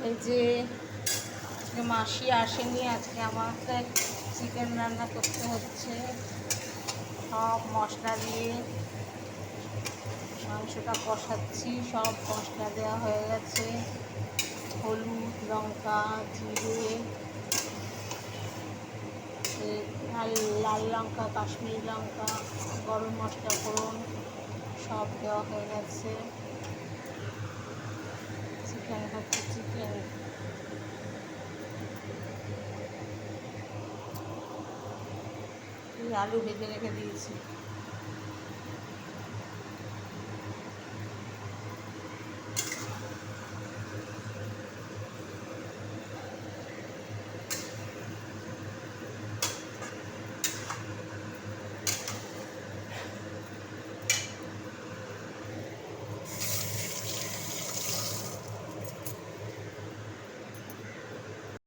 এই যে মাসি আসেনি, আজকে আমাকে চিকেন রান্না করতে হচ্ছে। সব মশলা দিয়ে মাংসটা কষাচ্ছি, সব মশলা দেওয়া হয়ে গেছে, হলুদ, লঙ্কা, জিরে, লাল লাল লঙ্কা, কাশ্মীরি লঙ্কা, গরম মশলা ফোড়ন সব দেওয়া হয়ে গেছে। চিকেন হচ্ছে, চিকেন আলু ভেজে রেখে দিয়েছি।